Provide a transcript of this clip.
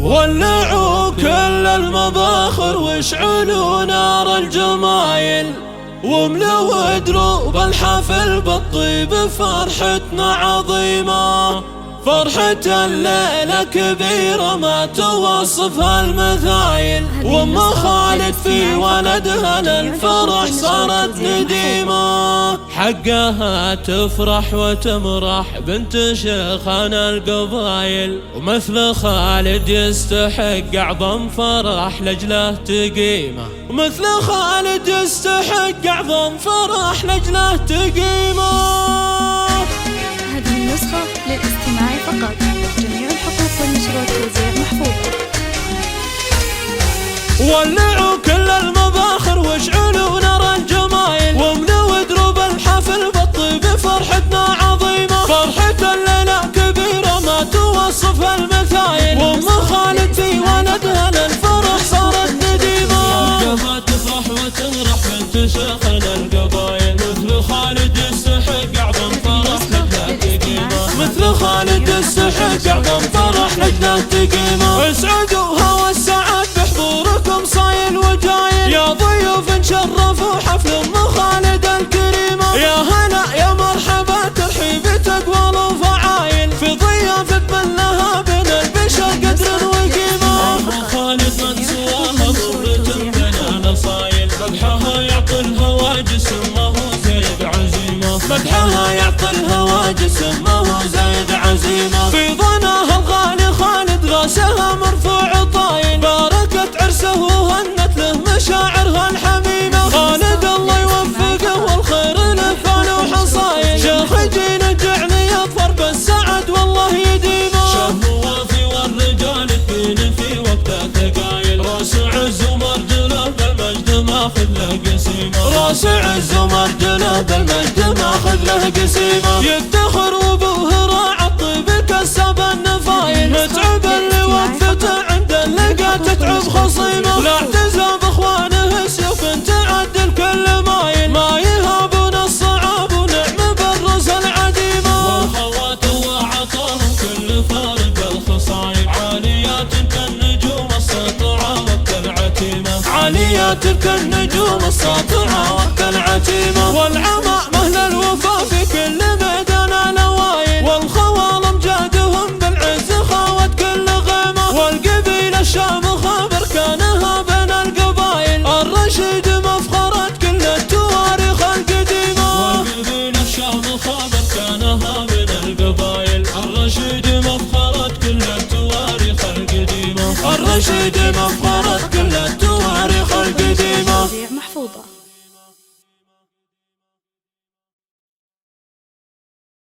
ولعوا كل المباخر واشعلوا نار الجمايل، واملوا دروب الحفل بالطيب، فرحتنا عظيمة. فرحة الليلة كبيرة ما توصفها المثايل، وام خالد في ولدها للفرح صارت نديمة. حقها تفرح وتمرح بنت شيخنا القبايل، ومثل خالد يستحق أعظم فرح لجله تقيمه. ومثل خالد يستحق أعظم فرح لجله تقيمه. هذه النسخة للاستماع فقط، جميع الحقوق والنشر والتوزيع محفوظ. ولعوا كل المباخر واشعلوا نار الجمايل، واملوا دروب الحفل بالطيب، فرحتنا عظيمة. فرحة الليلة كبيرة ما توصفها المثايل، وام خالد في ولدها للفرح صارت نديمة. حقها تفرح وتمرح بنت شيخنا القبايل، مثل خالد يستحق أعظم فرح لجله تقيمه. مثل خالد يستحق أعظم فرح لجله تقيمه. اسعدوها والسعد بحضوركم صايل وجايل، يا ضيوف شرفوا حفل ام خالد الكريمة. يا هلا يا مرحبا ترحيب تقوى وفعايل، في ضيافة من لها بين البشر قدر وقيمة. ام خالد من سواها ضرة بين نصايل، مدحها يعطي الهواجس ما هو زايد عزيمة. مدحها يعطي الهواجس ما هو زايد عزيمة. في ظناها الغالي خالد غاسها مرفوع طايل، باركت عرسه وهنت له مشاعرها الحميمة. خالد الله يوفقه والخير له فان وحصايل، شيخ جيل جعلي يظفر بالسعد والله يديمه. شيخ وافي والرجال الدين في وقته ثقايل، راس عز ومرجله بالمجد ماخذ له قسيمة. راس عز ومرجله بالمجد ماخذ له قسيمة. يفتخر وابوه راعى الطيب كسب النفايل، متعب اللي وقفته عند اللقا تتعب خصيمه. لا اعتزى باخوانه سيوف تعدل كل مايل، ما يهابون الصعاب ونعم بالرز العديمة. والخوات وعطاهم كل فارق الخصايب، عاليات كالنجوم الساطعة وكالعتيمة. عاليات كالنجوم الساطعة وكالعتيمة. والعمى مهل الوفا في كل ميدان الأوايل، والخوال امجادهم بالعز خاوت كل غيمة. والقبيل الشامخة بركانها بين القبايل، الرشيد مفخرة كل التواريخ القديمة. والقبيل الشامخة بركانها بين القبايل، الرشيد مفخرة كل التواريخ القديمة. الرشيد مفخرة كل التواريخ القديمة.